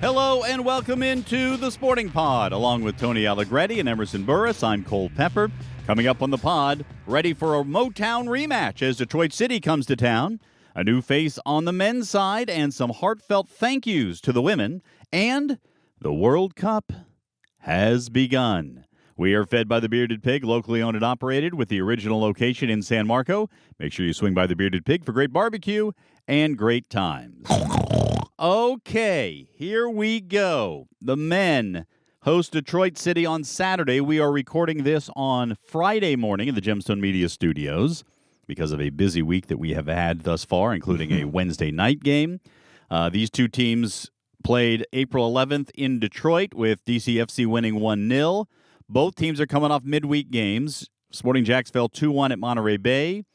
Hello and welcome into the Sporting Pod. Along with Tony Allegretti and Emerson Burris, I'm Cole Pepper. Coming up on the pod, ready for a Motown rematch as Detroit City comes to town. A new face on the men's side and some heartfelt thank yous to the women. And the World Cup has begun. We are fed by the Bearded Pig, locally owned and operated with the original location in San Marco. Make sure you swing by the Bearded Pig for great barbecue and great times. Okay, here we go. The men host Detroit City on Saturday. We are recording this on Friday morning in the Gemstone Media Studios because of a busy week that we have had thus far, including a Wednesday night game. These two teams played April 11th in Detroit with DCFC winning 1-0. Both teams are coming off midweek games. Sporting Jacks fell 2-1 at Monterey Bay.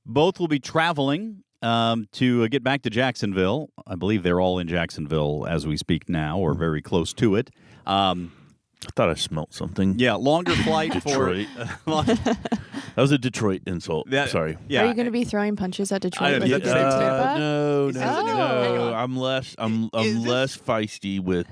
Both will be traveling to get back to Jacksonville. I believe they're all in Jacksonville as we speak now, or very close to it. I thought I smelt something. Yeah, longer flight for Detroit. That was a Detroit insult. Sorry. Yeah. Are you going to be throwing punches at Detroit? Is that the same thing? No. Hang on. I'm less feisty with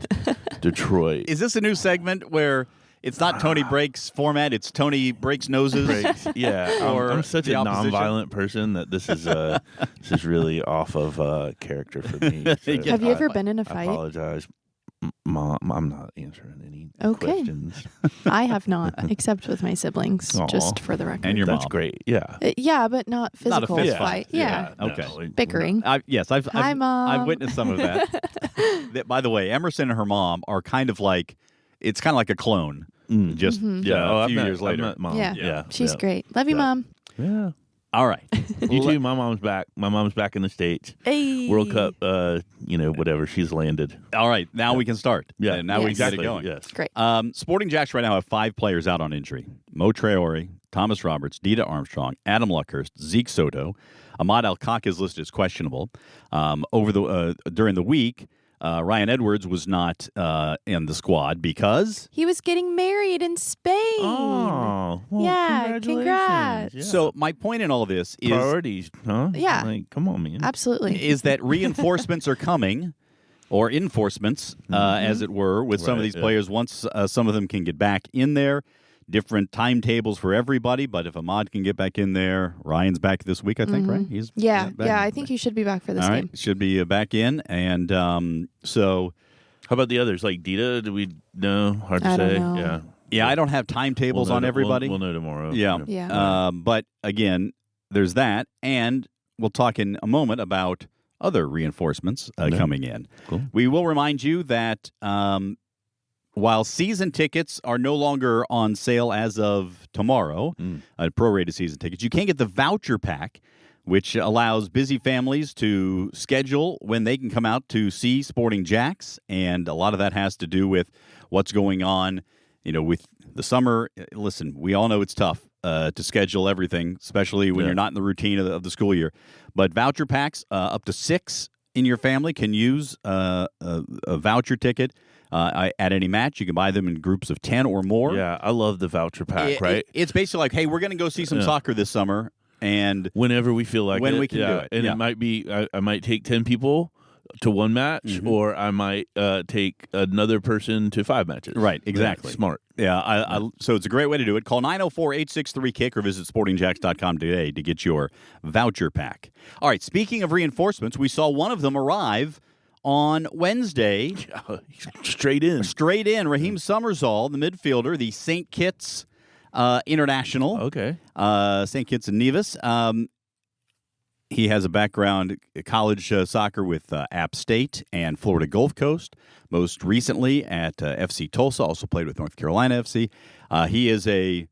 Detroit. Is this a new segment where it's not Tony Breaks format, it's Tony Breaks Noses? Yeah, Or I'm such a the opposition? nonviolent person that this is really off of character for me. So Have you ever been in a I fight? apologize. Mom, I'm not answering any Okay. questions. I have not, except with my siblings, Aw. just for the record. And your That's mom. great. Yeah. Yeah, but not physical fist fight. Yeah. Okay. No, Bickering. Yes, Hi, Mom. I've witnessed some of that. By the way, Emerson and her mom are kind of like, it's kind of like a clone. Just a few years later. I've met Mom. Yeah. She's yeah. great. Love you, Yeah. Mom. Yeah. All right. You too. My mom's back. My mom's back in the States. Hey. World Cup, whatever. She's landed. All right. Now we can start. Yeah. And now we can get it Exactly. going. Yes. Great. Sporting Jacks right now have 5 players out on injury. Mo Traore, Thomas Roberts, Dita Armstrong, Adam Luckhurst, Zeke Soto. Ahmad Alcock is listed as questionable. During the week, Ryan Edwards was not in the squad because... He was getting married in Spain. Oh, well, Yeah, congratulations. congrats. Yeah. So my point in all this is... Priorities, huh? Yeah. Like, come on, man. Absolutely. is that reinforcements are coming, or enforcements, as it were, with some of Right, these yeah. players once some of them can get back in there. Different timetables for everybody, but if Ahmad can get back in there, Ryan's back this week, I think, right? He's Yeah. back. Yeah, I think he should be back for this All right, game. should be back in, and so How about the others? Like Dita, do we know? Hard to I don't say. know. yeah, I don't have timetables We'll on know- everybody. We'll know tomorrow. Yeah. Yeah. But again, there's that, and we'll talk in a moment about other reinforcements coming in. Cool. We will remind you that while season tickets are no longer on sale as of tomorrow, prorated season tickets, you can get the voucher pack, which allows busy families to schedule when they can come out to see Sporting Jacks, and a lot of that has to do with what's going on, with the summer. Listen, we all know it's tough to schedule everything, especially when you're not in the routine of the school year. But voucher packs, up to 6 in your family can use a voucher ticket at any match. You can buy them in groups of 10 or more. Yeah, I love the voucher pack, right? It's basically like, hey, we're going to go see some soccer this summer. And Whenever we feel like when it. we can do it. And Yeah. it might be, I might take 10 people to one match, or I might take another person to 5 matches. Right, exactly. Smart. Yeah, so it's a great way to do it. Call 904-863-KICK or visit sportingjacks.com today to get your voucher pack. All right, speaking of reinforcements, we saw one of them arrive on Wednesday. Straight in. Straight in, Raheem Summersall, the midfielder, the St. Kitts International. Okay. St. Kitts and Nevis. He has a background in college soccer with App State and Florida Gulf Coast. Most recently at FC Tulsa, also played with North Carolina FC. He is a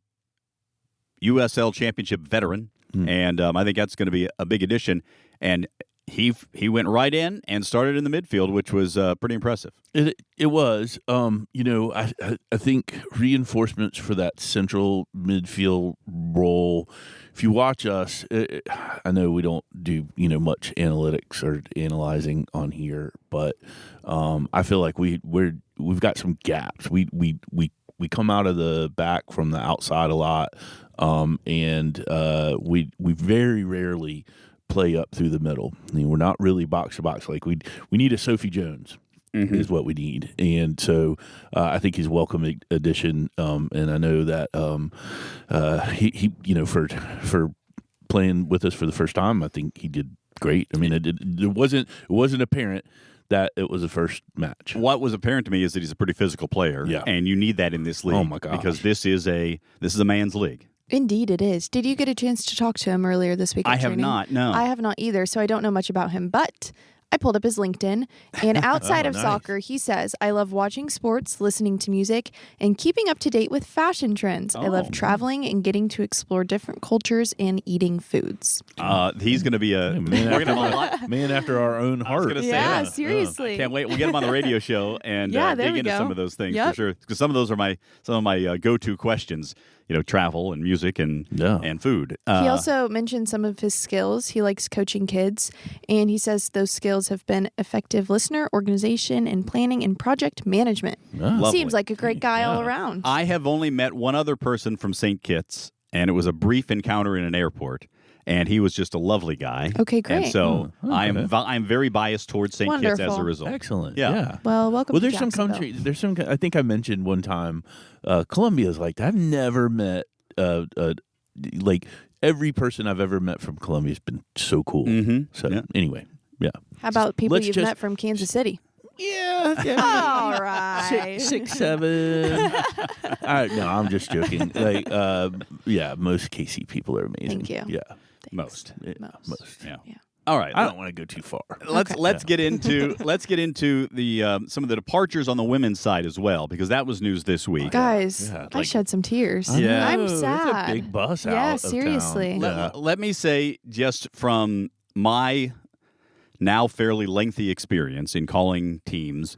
USL Championship veteran, and I think that's going to be a big addition. And he went right in and started in the midfield, which was pretty impressive. It was. I think reinforcements for that central midfield role. If you watch us, I know we don't do much analytics or analyzing on here, but I feel like we've got some gaps. We come out of the back from the outside a lot, and we very rarely play up through the middle. I mean, we're not really box to box. Like we need a Sophie Jones. is what we need. And so I think he's a welcome addition. And I know that he for playing with us for the first time, I think he did great. I mean, it wasn't apparent that it was the first match. What was apparent to me is that he's a pretty physical player, and you need that in this league. Oh my gosh. Because this is a man's league. Indeed, it is. Did you get a chance to talk to him earlier this week? I have not. No, I have not either, so I don't know much about him. But I pulled up his LinkedIn, and outside of nice. soccer, he says, I love watching sports, listening to music, and keeping up to date with fashion trends. I love traveling and getting to explore different cultures and eating foods. He's going to be a man after our own heart. Yeah, seriously. Can't wait. We'll get him on the radio show and there dig we into go. some of those things Yep. for sure. Because some of those are some of my go-to questions. Travel and music and food. He also mentioned some of his skills. He likes coaching kids, and he says those skills have been effective listener, organization, and planning and project management. Lovely. Seems like a great guy all around. I have only met one other person from St. Kitts, and it was a brief encounter in an airport. And he was just a lovely guy. Okay, great. And so I'm very biased towards St. Kitts as a result. Excellent. Yeah. Well, welcome Well, to there's some Jacksonville. country. There's some. I think I mentioned one time, Colombia's like that. I've never met like every person I've ever met from Colombia has been so cool. Mm-hmm. So anyway, yeah. How about people let's you've just- met from Kansas City? Yeah. All right. Six, 7. No, I'm just joking. Like, most KC people are amazing. Thank you. Yeah, Most. most. Yeah. Yeah. All right. I don't want to go too far. Let's get into the some of the departures on the women's side as well, because that was news this week. Guys, Yeah, I shed some tears. Yeah. I'm It's sad. a big bus out. Yeah, of town. seriously. Yeah. Let me say, just from my now fairly lengthy experience in calling teams,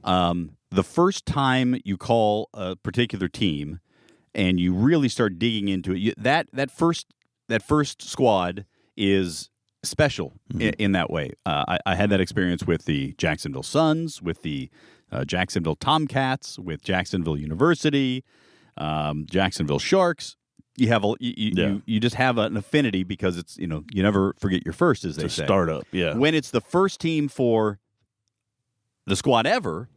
the first time you call a particular team and you really start digging into it, that first squad is special in that way. I had that experience with the Jacksonville Suns, with the Jacksonville Tomcats, with Jacksonville University, Jacksonville Sharks. You have you just have an affinity because it's you never forget your first, as they It's a say. startup. Yeah. When it's the first team for the squad ever,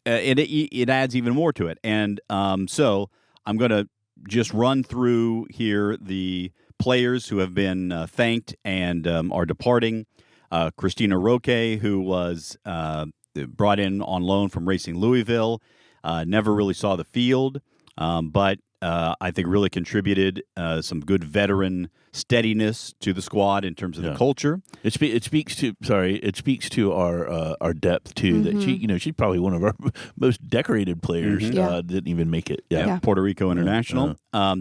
it adds even more to it. And so I'm going to just run through here the players who have been thanked and are departing. Christina Roque, who was brought in on loan from Racing Louisville, never really saw the field, but I think really contributed some good veteran steadiness to the squad in terms of the culture. It speaks to our depth too. That she's probably one of our most decorated players. Didn't even make it. Yeah. Puerto Rico International.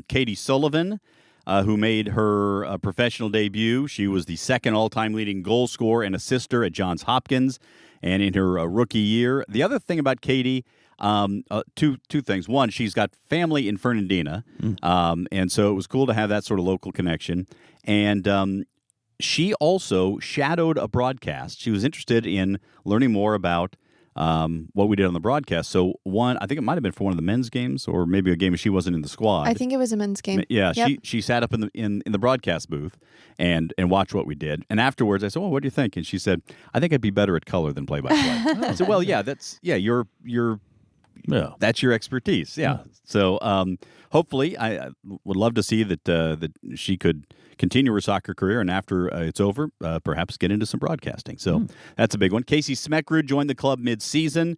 Katie Sullivan, who made her professional debut. She was the second all-time leading goal scorer and assister at Johns Hopkins, and in her rookie year. The other thing about Katie, two things. One, she's got family in Fernandina, and so it was cool to have that sort of local connection. And she also shadowed a broadcast. She was interested in learning more about what we did on the broadcast. So I think it might have been for one of the men's games, or maybe a game if she wasn't in the squad. I think it was a men's game. Yeah, Yep. she sat up in the broadcast booth and watched what we did. And afterwards, I said, "Well, what do you think?" And she said, "I think I'd be better at color than play by play." I said, "Well, yeah, that's your expertise." Yeah. So hopefully, I would love to see that she could continue her soccer career, and after it's over, perhaps get into some broadcasting. So that's a big one. Casey Smekrud joined the club mid-season,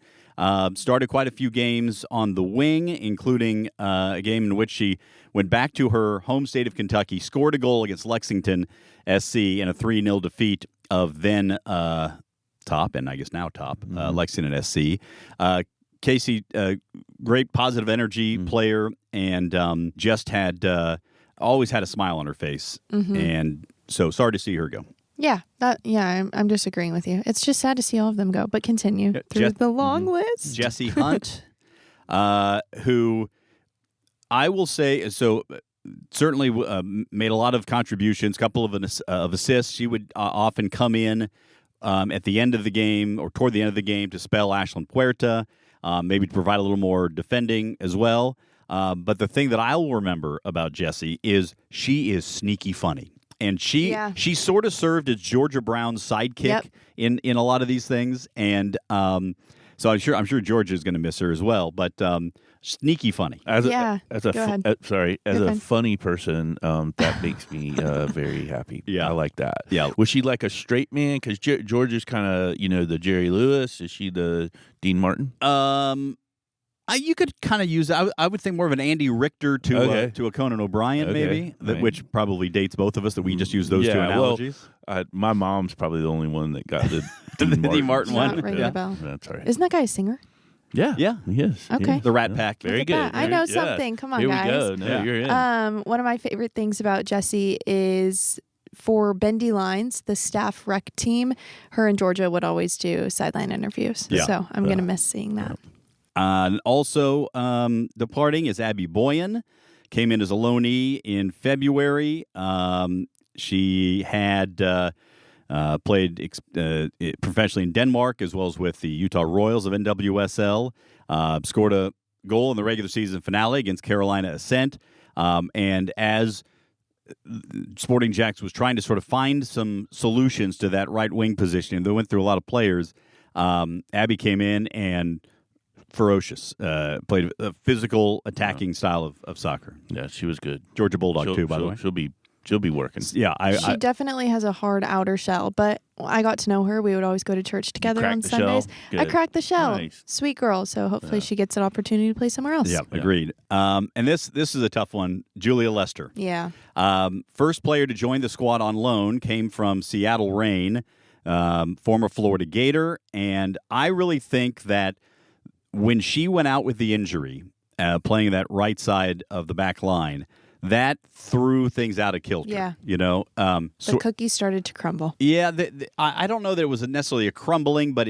started quite a few games on the wing, including a game in which she went back to her home state of Kentucky, scored a goal against Lexington SC in a 3-0 defeat of then top, and I guess now top, Lexington SC. Casey, great positive energy player, and just had always had a smile on her face, and so sorry to see her go. Yeah, I'm just agreeing with you. It's just sad to see all of them go, but continue through the long list. Jesse Hunt, who I will say, certainly made a lot of contributions, couple of assists. She would often come in at the end of the game or toward the end of the game to spell Ashlyn Puerta, maybe to provide a little more defending as well. But the thing that I will remember about Jessie is she is sneaky funny. And she sort of served as Georgia Brown's sidekick in a lot of these things. And So I'm sure Georgia is going to miss her as well. But sneaky funny. As Yeah, as go ahead. a fine. funny person, that makes me very happy. Yeah. I like that. Yeah. Was she like a straight man? Because Georgia's kind of the Jerry Lewis. Is she the Dean Martin? You could kind of use. I would think more of an Andy Richter to a Conan O'Brien, Okay. maybe, Right. which probably dates both of us. That we just use those two analogies. Well, my mom's probably the only one that got the Dean Dean Martin Not one. ringing Yeah. a bell. That's all right. Isn't that guy a singer? Yeah, Yeah. he is. Okay. He is. The Rat Pack. Very Look good. at that. I know something. Come on, Here guys. we go. No, Yeah. you're in. One of my favorite things about Jessie is for Bendy Lines, the staff rec team, her and Georgia would always do sideline interviews. Yeah. So I'm going to miss seeing that. Also departing is Abby Boyan. Came in as a loanee in February. She had played professionally in Denmark as well as with the Utah Royals of NWSL. Scored a goal in the regular season finale against Carolina Ascent. And as Sporting Jacks was trying to sort of find some solutions to that right wing position, they went through a lot of players. Abby came in and ferocious. Played a physical attacking style of soccer. Yeah, she was good. Georgia Bulldog too, by the way. She'll be working. Yeah, She definitely has a hard outer shell, but I got to know her. We would always go to church together cracked on the Sundays. shell. I Good. cracked the shell. Nice. Sweet girl. So hopefully she gets an opportunity to play somewhere else. Yeah, agreed. And this is a tough one. Julia Lester. Yeah. First player to join the squad on loan came from Seattle Reign, former Florida Gator. And I really think that when she went out with the injury, playing that right side of the back line, that threw things out of kilter. Yeah. The cookies started to crumble. Yeah, I don't know that it was necessarily a crumbling, but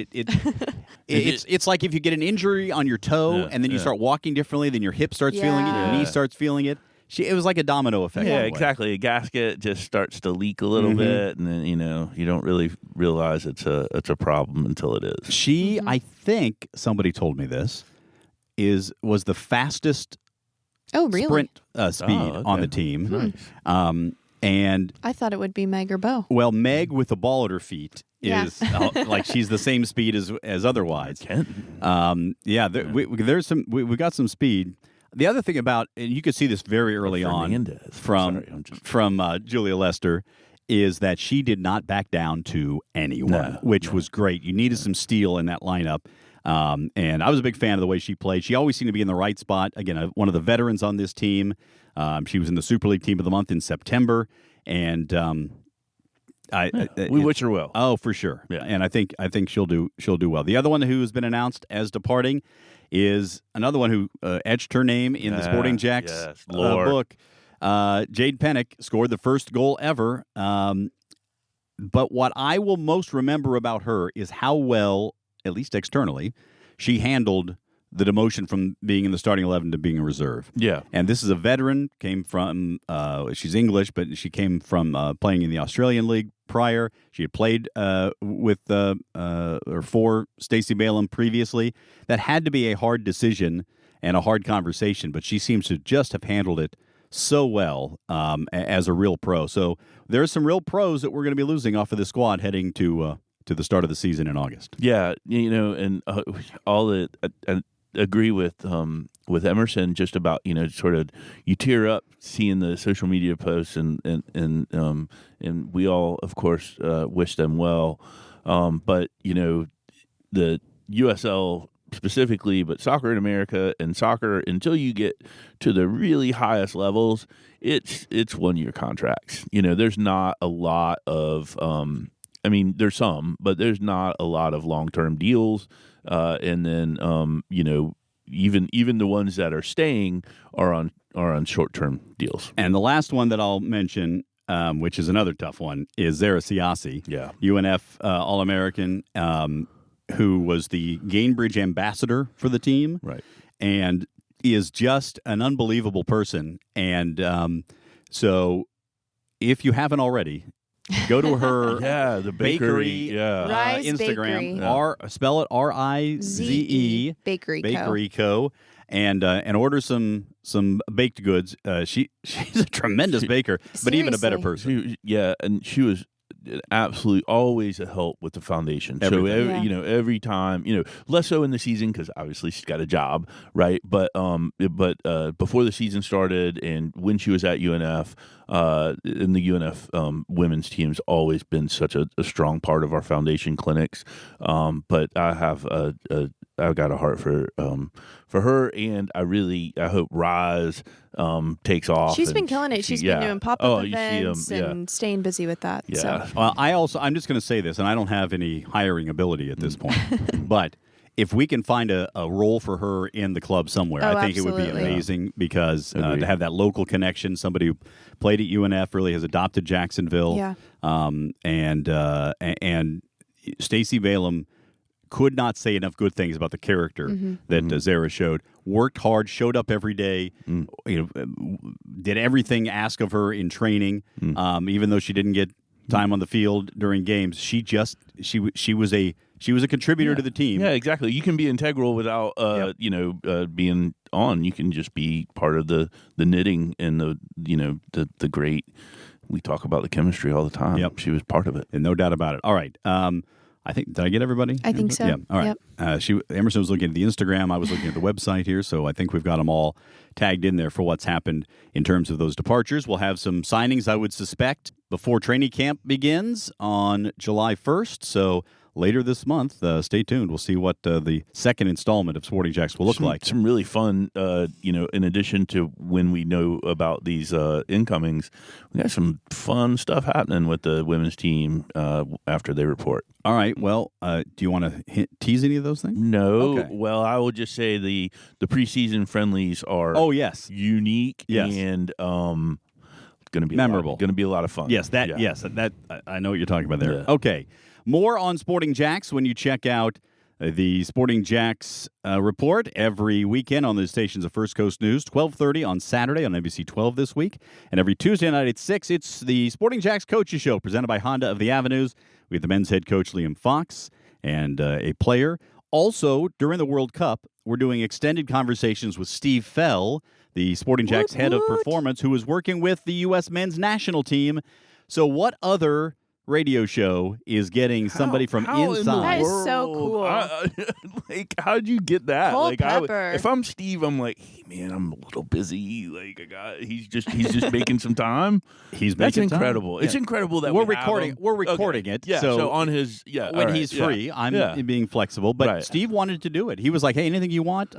it's like if you get an injury on your toe and then you start walking differently, then your hip starts feeling it, your knee starts feeling it. It was like a domino effect. Yeah, exactly. A gasket just starts to leak a little bit, and then you don't really realize it's a problem until it is. She, I think somebody told me this, was the fastest sprint speed on the team. Nice. And I thought it would be Meg or Bo. well, Meg with the ball at her feet is like she's the same speed as otherwise. There's some we got some speed. The other thing about, and you could see this very early on from Julia Lester, is that she did not back down to anyone, which was great. You needed some steel in that lineup. And I was a big fan of the way she played. She always seemed to be in the right spot. Again, one of the veterans on this team. She was in the Super League Team of the Month in September, and we wish her well. Oh, for sure. Yeah. And I think she'll do well. The other one who's been announced as departing is another one who etched her name in the Sporting Jacks book. Jade Pennick scored the first goal ever. But what I will most remember about her is how well, at least externally, she handled the demotion from being in the starting 11 to being a reserve. Yeah. And this is a veteran, came from, she's English, but she came from playing in the Australian League prior. She had played for Stacey Balaam previously. That had to be a hard decision and a hard conversation, but she seems to just have handled it so well as a real pro. So there's some real pros that we're going to be losing off of the squad heading to the start of the season in August. Yeah, and all that I agree with Emerson just about sort of you tear up seeing the social media posts and we all of course wish them well, but the USL specifically, but soccer in America and soccer until you get to the really highest levels, it's 1-year contracts. There's not a lot of there's some, but there's not a lot of long-term deals. And then, even the ones that are staying are on short-term deals. And the last one that I'll mention, which is another tough one, is Zara Siasi, UNF All-American, who was the Gainbridge ambassador for the team, right? And is just an unbelievable person. And so, if you haven't already, go to her the bakery Rise Instagram. Bakery. Spell it RIZE Bakery Co. And order some baked goods. She's a tremendous baker, but even a better person. And she was absolutely always a help with the foundation. Everything. So every time, less so in the season because obviously she's got a job, right? But before the season started and when she was at UNF, in the UNF women's team's always been such a strong part of our foundation clinics. But I have I've got a heart for her, and I hope Rise takes off. She's been killing it. She's been doing pop-up events and staying busy with that. Yeah. So. Well, I'm just going to say this, and I don't have any hiring ability at this point, but if we can find a role for her in the club somewhere, I think it would be amazing because to have that local connection, somebody who played at UNF, really has adopted Jacksonville, and Stacey Balaam could not say enough good things about the character that Zara showed. Worked hard, showed up every day, did everything asked of her in training, even though she didn't get time on the field during games. She was a contributor to the team. Yeah, exactly. You can be integral without being on. You can just be part of the knitting and the great. We talk about the chemistry all the time. Yep. She was part of it, and no doubt about it. All right. I think, did I get everybody? I think so. Yeah. All right. Yep. Emerson was looking at the Instagram. I was looking at the website here. So I think we've got them all tagged in there for what's happened in terms of those departures. We'll have some signings, I would suspect, before training camp begins on July 1st. So later this month, stay tuned. We'll see what the second installment of Sporting Jacks will look like. Some really fun, in addition to when we know about these incomings, we got some fun stuff happening with the women's team after they report. All right. Well, do you want to tease any of those things? No. Okay. Well, I will just say the preseason friendlies are unique and going to be memorable. Going to be a lot of fun. Yes, that I know what you're talking about there. Yeah. Okay. More on Sporting Jacks when you check out the Sporting Jacks report every weekend on the stations of First Coast News, 12:30 on Saturday on NBC 12 this week. And every Tuesday night at 6, it's the Sporting Jacks Coaches Show presented by Honda of the Avenues. We have the men's head coach, Liam Fox, and a player. Also, during the World Cup, we're doing extended conversations with Steve Fell, the Sporting Jacks head of performance, who is working with the U.S. men's national team. So what other radio show is getting somebody from inside? That is so cool. How'd you get that? Cole Pepper. If I'm Steve, I'm like, hey man, I'm a little busy. He's just making some time. That's incredible. Yeah. It's incredible that we're recording it. Yeah. So on his when he's free, I'm being flexible. But Steve wanted to do it. He was like, hey, anything you want.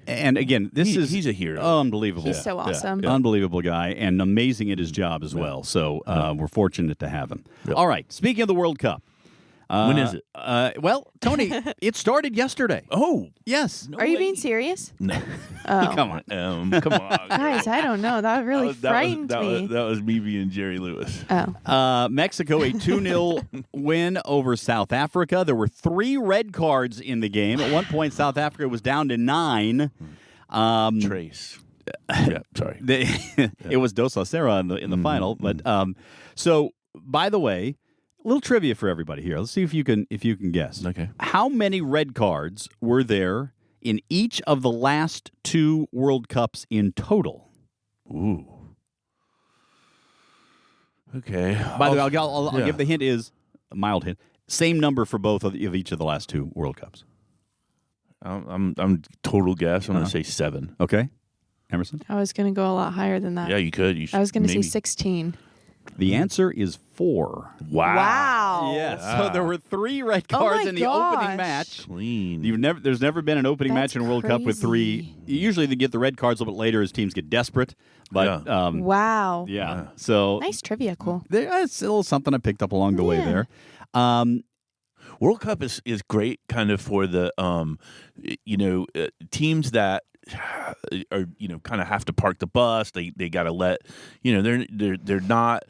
And again, he's a hero. Unbelievable. He's so awesome. Yeah. Unbelievable guy and amazing at his job as well. So we're fortunate to have him. Yep. All right. Speaking of the World Cup. When is it? Well, Tony, it started yesterday. Oh. Yes. Are you being serious? No. Oh. Come on. Come on. Guys, I don't know. That really frightened me. That was me being Jerry Lewis. Oh. Mexico, a 2-0 win over South Africa. There were 3 red cards in the game. At one point, South Africa was down to 9. Trace. Yeah, sorry. It was Dos Acera in the final. But so, by the way, a little trivia for everybody here. Let's see if you can guess. Okay. How many red cards were there in each of the last 2 World Cups in total? Ooh. Okay. By the way, I'll give the hint is a mild hint. Same number for both of each of the last 2 World Cups. I'm total guess. I'm going to say 7. Okay. Emerson? I was going to go a lot higher than that. Yeah, you could. I was going to say 16. The answer is 4. Wow. Yes. So there were 3 red cards in the opening match. Clean. There's never been an opening match in a World Cup with 3. Usually they get the red cards a little bit later as teams get desperate. But wow. Yeah. So nice trivia. Cool. It's a little something I picked up along the way there. World Cup is great kind of for the teams that are kind of have to park the bus. They got to let they're not.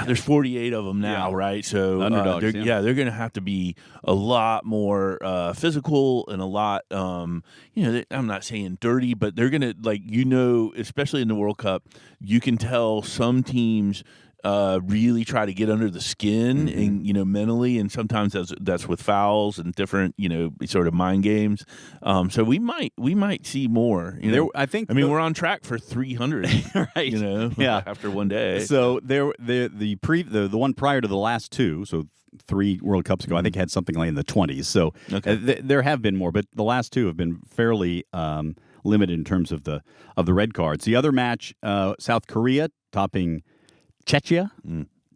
There's 48 of them now, right? So underdogs. They're going to have to be a lot more physical and a lot. I'm not saying dirty, but they're going to especially in the World Cup, you can tell some teams really try to get under the skin and mentally, and sometimes that's with fouls and different sort of mind games. So we might see more. We're on track for 300. right? After one day. So the one prior to the last two, so 3 World Cups ago, I think had something like in the 20s. So there have been more, but the last two have been fairly limited in terms of the red cards. The other match, South Korea topping Czechia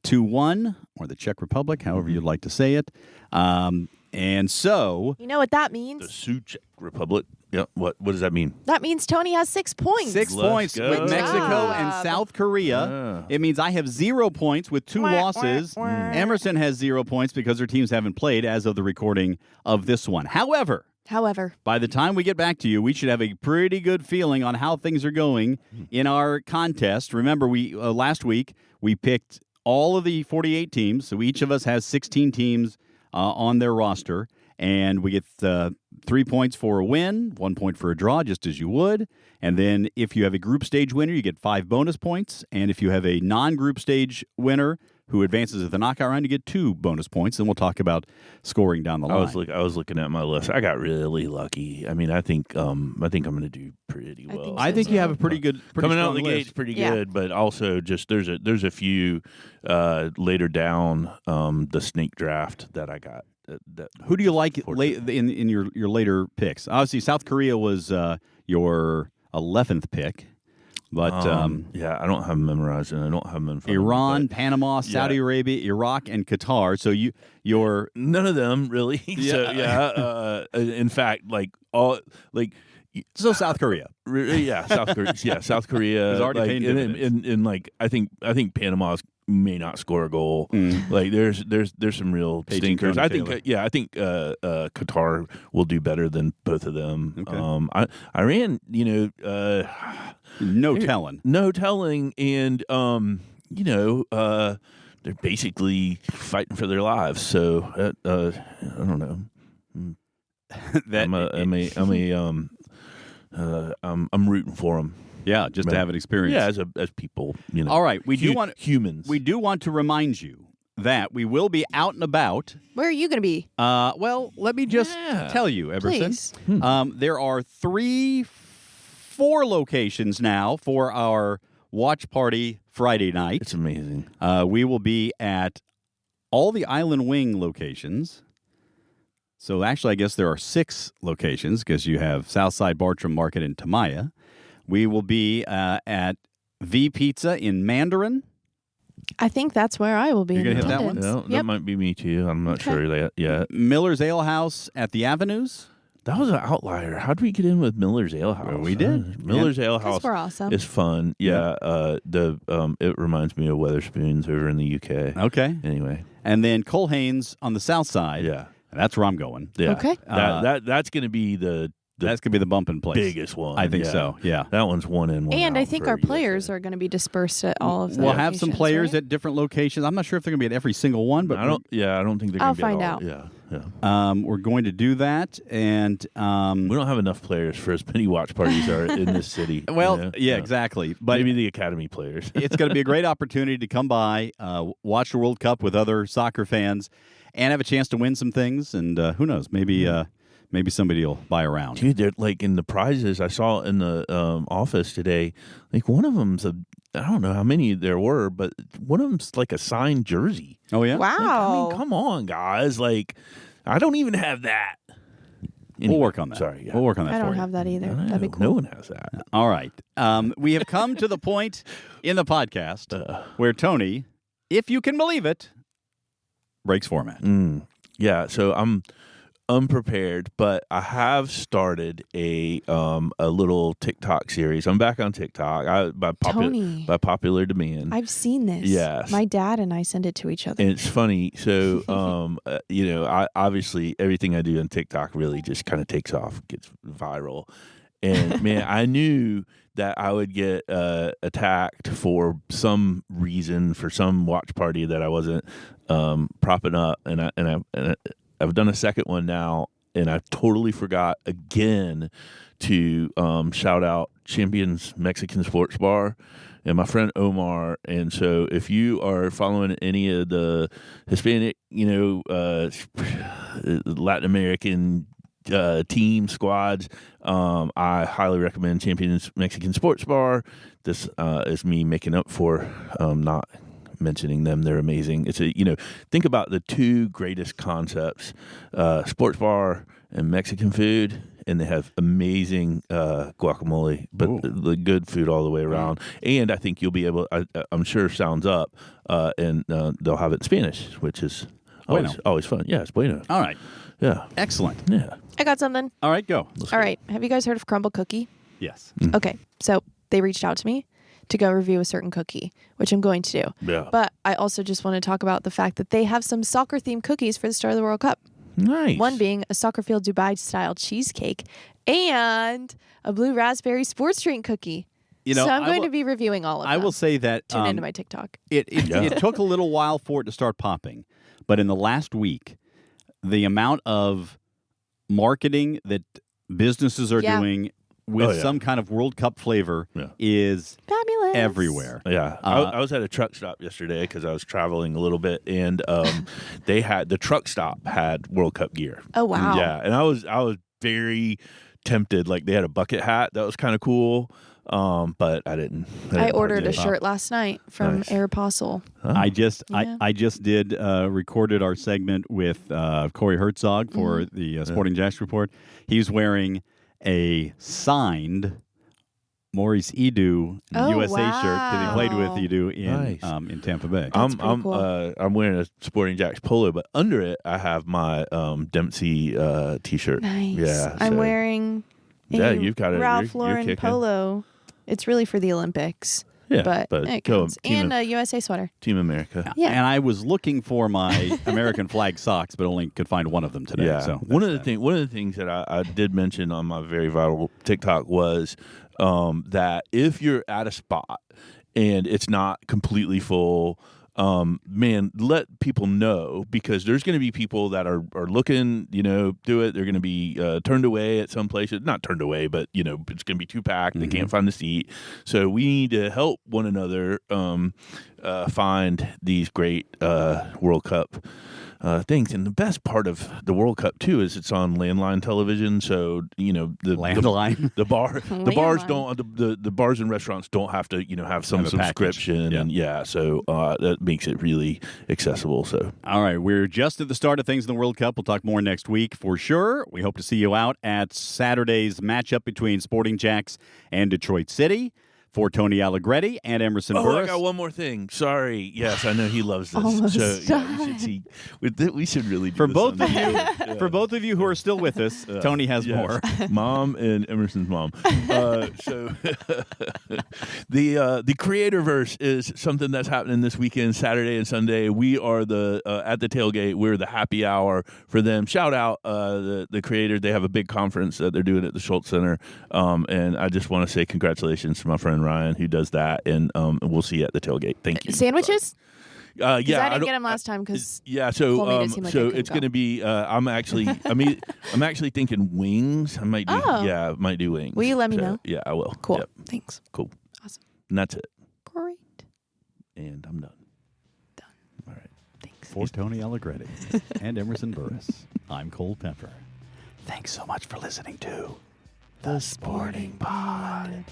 2-1, or the Czech Republic, however you'd like to say it. And so, you know what that means? The Sioux Czech Republic. Yeah. What does that mean? That means Tony has 6 points. 6 points go. with Mexico and South Korea. It means I have 0 points with 2 losses. Emerson has 0 points because their teams haven't played as of the recording of this one. However, by the time we get back to you, we should have a pretty good feeling on how things are going in our contest. Remember, we last week we picked all of the 48 teams, so each of us has 16 teams on their roster, and we get 3 points for a win, 1 point for a draw, just as you would. And then if you have a group stage winner, you get 5 bonus points. And if you have a non-group stage winner who advances at the knockout round, you get 2 bonus points. And we'll talk about scoring down the line. I was looking at my list. I got really lucky. I mean, I think I'm going to do pretty well. I think you have a pretty good coming out of the gates, pretty good. But also, just there's a few later down the snake draft that I got. Who do you like in your later picks? Obviously, South Korea was your 11th pick, but I don't have them memorized, and I don't have them in front Iran, of me, Panama, Saudi Arabia, Iraq, and Qatar. So you're none of them really. In fact, so South Korea. South Korea. Yeah, South Korea. Is already paying dividends. And I think Panama may not score a goal. Like there's some real stinkers. I think Qatar will do better than both of them. Okay. Iran, no telling, and they're basically fighting for their lives. So I don't know. I'm rooting for them. Yeah, just to have an experience. Yeah, as people, All right, humans. We do want to remind you that we will be out and about. Where are you going to be? Well, let me just tell you, Emerson. There are 4 locations now for our watch party Friday night. It's amazing. We will be at all the Island Wing locations. So actually, I guess there are 6 locations because you have Southside Bartram Market in Tamaya. We will be at V Pizza in Mandarin. I think that's where I will be. You're going to hit that one? Yeah, that might be me too. I'm not sure yet. Miller's Ale House at the Avenues. That was an outlier. How did we get in with Miller's Ale House? Well, we did. Miller's Ale House. We're awesome. It's fun. Yeah. It reminds me of Wetherspoons over in the UK. Okay. Anyway. And then Colhane's on the south side. Yeah. That's where I'm going. Yeah. Okay. That's going to be that's going to be the bumping place. Biggest one. I think so, yeah. That one's one in, one And out I think our players are going to be dispersed at all of the We'll have some players right? at different locations. I'm not sure if they're going to be at every single one, but I don't think they're going to be find at all. out. Yeah. We're going to do that, and we don't have enough players for as many watch parties are in this city. Well, exactly. But maybe the academy players. It's going to be a great opportunity to come by, watch the World Cup with other soccer fans, and have a chance to win some things. And who knows, maybe somebody will buy a round. Dude, they're like in the prizes I saw in the office today. Like one of them's I don't know how many there were, but one of them's like a signed jersey. Oh yeah, wow! Like, I mean, come on, guys. Like, I don't even have that. Anyway, we'll work on that. Sorry, we'll work on that. I for don't you. have that either. That'd be cool. No one has that. All right. We have come to the point in the podcast where Tony, if you can believe it, breaks format. Yeah. So I'm unprepared, but I have started a little TikTok series. I'm back on TikTok by popular demand. I've seen this. Yes. My dad and I send it to each other. And it's funny. So, I obviously everything I do on TikTok really just kind of takes off, gets viral. And man, I knew that I would get attacked for some reason, for some watch party that I wasn't propping up, and I've done a second one now, and I totally forgot again to shout out Champions Mexican Sports Bar. and my friend Omar. And so if you are following any of the Hispanic, Latin American team squads, I highly recommend Champions Mexican Sports Bar. This is me making up for not mentioning them. They're amazing. It's think about the two greatest concepts, sports bar and Mexican food, and they have amazing guacamole, but the good food all the way around. And I think you'll be able, I'm sure sounds up, and they'll have it in Spanish, which is always fun. Yeah, it's bueno. All right. Yeah. Excellent. Yeah. I got something. All right, go. All right. Have you guys heard of Crumble Cookie? Yes. Okay. So they reached out to me to go review a certain cookie, which I'm going to do. Yeah. But I also just want to talk about the fact that they have some soccer-themed cookies for the start of the World Cup. Nice. One being a soccer field Dubai-style cheesecake and a blue raspberry sports drink cookie. So I'm going to be reviewing all of them. I will say that Tune into my TikTok. It took a little while for it to start popping, but in the last week, the amount of marketing that businesses are doing with some kind of World Cup flavor is fabulous everywhere. Yeah. I was at a truck stop yesterday because I was traveling a little bit, and the truck stop had World Cup gear. Oh, wow. Yeah, and I was very tempted. Like, they had a bucket hat that was kind of cool, but I didn't. I ordered a shirt last night from Aeropostale. Oh. I just did recorded our segment with Corey Herzog for the Sporting Jacks Report. He's wearing a signed Maurice Edu USA shirt that he played with Edu in Tampa Bay. I'm wearing a Sporting Jacks polo, but under it I have my Dempsey t-shirt. Nice. Yeah, I'm wearing you've got it. Ralph You're Lauren kicking. polo. It's really for the Olympics. Yeah, but it counts. And a USA sweater. Team America. Yeah. And I was looking for my American flag socks, but only could find one of them today. Yeah. So one of the things that I did mention on my very viral TikTok was that if you're at a spot and it's not completely full, let people know, because there's going to be people that are looking, do it. They're going to be turned away at some places. Not turned away, but, it's going to be too packed. They can't find the seat. So we need to help one another find these great World Cup things. And the best part of the World Cup too is it's on landline television. So the landline, the bars don't, the bars and restaurants don't have to have some subscription, and so that makes it really accessible. So all right, we're just at the start of things in the World Cup. We'll talk more next week for sure. We hope to see you out at Saturday's matchup between Sporting Jacks and Detroit City. For Tony Allegretti and Emerson Burris. I got one more thing. Sorry. Yes, I know he loves this. We should really do for this both of you. For both of you who are still with us, Tony has more. Mom and Emerson's mom. So the Creatorverse is something that's happening this weekend, Saturday and Sunday. We are at the tailgate. We're the happy hour for them. Shout out the Creator. They have a big conference that they're doing at the Schultz Center, and I just want to say congratulations to my friend Ryan, who does that, and we'll see you at the thinking Thank you. Sandwiches? I didn't get them last time because so it's going to be. I'm actually thinking wings. I might do wings. Will you let me know? Yeah, I will. Cool. Yep. Thanks. Cool. Awesome. And that's it. Great. And I'm done. Done. All right. Thanks. For Tony Allegretti and Emerson Burris, I'm Cole Pepper. Thanks so much for listening to The Sporting Pod.